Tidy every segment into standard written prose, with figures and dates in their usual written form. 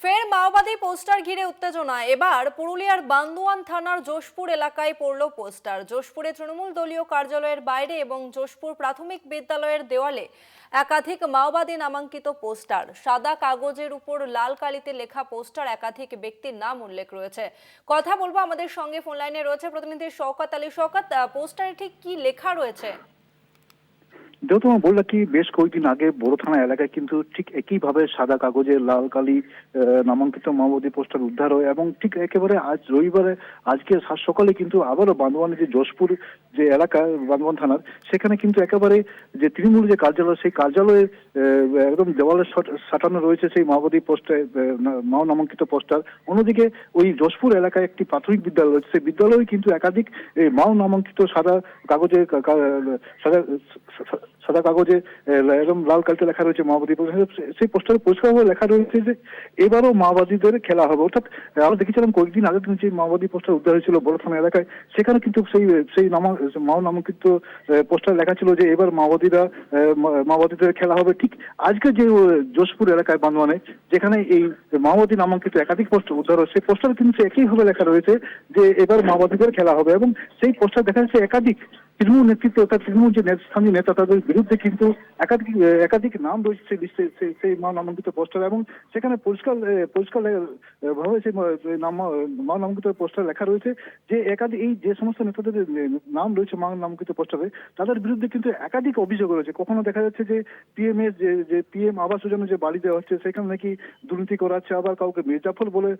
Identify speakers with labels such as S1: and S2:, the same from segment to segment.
S1: ফের মাওবাদী পোস্টার ঘিরে উত্তেজনা। এবার পুরুলিয়ার বান্দোয়ান থানার যোশপুর এলাকায় পড়ল পোস্টার। যোশপুরে তৃণমূল দলীয় কার্যালয়ের বাইরে এবং যোশপুর প্রাথমিক বিদ্যালয়ের দেওয়ালে একাধিক মাওবাদী নামাঙ্কিত পোস্টার। সাদা কাগজের উপর লাল কালিতে লেখা পোস্টার, একাধিক ব্যক্তির নাম উল্লেখ রয়েছে। কথা বলবো, আমাদের সঙ্গে ফোন লাইনে রয়েছে প্রতিনিধি শওকত আলী। শওকত, পোস্টারে ঠিক কি লেখা রয়েছে?
S2: যেহেতু আমার বললাম কি বেশ কয়েকদিন আগে বড় থানা এলাকায় কিন্তু ঠিক একইভাবে সাদা কাগজে লাল কালি নামাঙ্কিত মাওবাদী পোস্টার উদ্ধার হয় এবং ঠিক একেবারে আজ রবিবারে আজকে সাত সকালে কিন্তু আবারও বান্দোয়ানের যে যশপুর যে এলাকা বান্দোয়ান থানার সেখানে কিন্তু একেবারে যে তৃণমূল যে কার্যালয় সেই কার্যালয়ে একদম দেওয়ালে সাঁটানো রয়েছে সেই মাওবাদী পোস্টার, মাও নামাঙ্কিত পোস্টার। অন্যদিকে ওই যশপুর এলাকায় একটি প্রাথমিক বিদ্যালয় রয়েছে, সেই বিদ্যালয়ে কিন্তু একাধিক মাও নামাঙ্কিত সাদা কাগজে সাদা সাদা কাগজে একদম লাল কালিতে লেখা রয়েছে মাওবাদী। সেই পোস্টারে পরিষ্কারভাবে লেখা রয়েছে যে এবারও মাওবাদীদের খেলা হবে। অর্থাৎ আমরা দেখেছিলাম কয়েকদিন আগে কিন্তু যে মাওবাদী পোস্টার উদ্ধার হয়েছিল বড় থানা এলাকায়, সেখানে কিন্তু সেই মাও নামাঙ্কিত পোস্টার লেখা ছিল যে এবার মাওবাদীদের খেলা হবে। ঠিক আজকে যে যোশপুর এলাকায় বান্দোয়ানে যেখানে এই মাওবাদী নামাঙ্কিত একাধিক পোস্টার উদ্ধার হয়, সেই পোস্টার কিন্তু একইভাবে লেখা রয়েছে যে এবার মাওবাদীদের খেলা হবে এবং সেই পোস্টার দেখা যাচ্ছে একাধিক তৃণমূল নেতৃত্ব অর্থাৎ তৃণমূল যে স্থানীয় নেতা তাদের বিরুদ্ধে কিন্তু একাধিক নাম রয়েছে সেই লিস্টে, সেই মাও নামাঙ্কিত পোস্টার। এবং সেখানে পরিষ্কার ভাবে সেই মাও নামাঙ্কিত পোস্টার লেখা রয়েছে যে একাধিক এই যে সমস্ত নেতাদের নাম রয়েছে মাও নামাঙ্কিত পোস্টারে, তাদের বিরুদ্ধে কিন্তু একাধিক অভিযোগ রয়েছে। কখনো দেখা যাচ্ছে যে পিএম এর যে পিএম আবাস যোজনা যে বাড়ি দেওয়া হচ্ছে সেখানে নাকি দুর্নীতি করা হচ্ছে, আবার কাউকে মির্জাফর বলে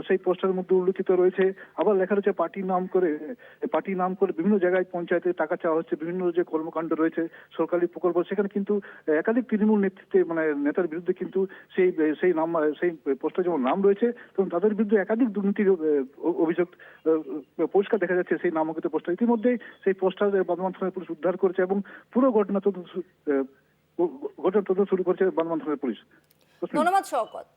S2: সেই পোস্টারের মধ্যে উল্লেখিত রয়েছে। আবার লেখা রয়েছে পার্টির নাম করে বিভিন্ন জায়গায় পঞ্চায়েতে টাকা চাওয়া হচ্ছে, বিভিন্ন যে কর্মকাণ্ড রয়েছে সরকারি প্রকল্প সেখানে কিন্তু একাধিক তৃণমূল নেতৃত্বে নেতার বিরুদ্ধে কিন্তু সেই পোস্টার যেমন নাম রয়েছে এবং তাদের বিরুদ্ধে একাধিক দুর্নীতির অভিযোগ পরিষ্কার দেখা যাচ্ছে সেই নামাঙ্কিত পোস্টার। ইতিমধ্যে সেই পোস্টার বান্দোয়ান থানার পুলিশ উদ্ধার করেছে এবং পুরো ঘটনা তদন্ত শুরু করেছে বান্দোয়ান থানার পুলিশ।
S1: ধন্যবাদ শওকত।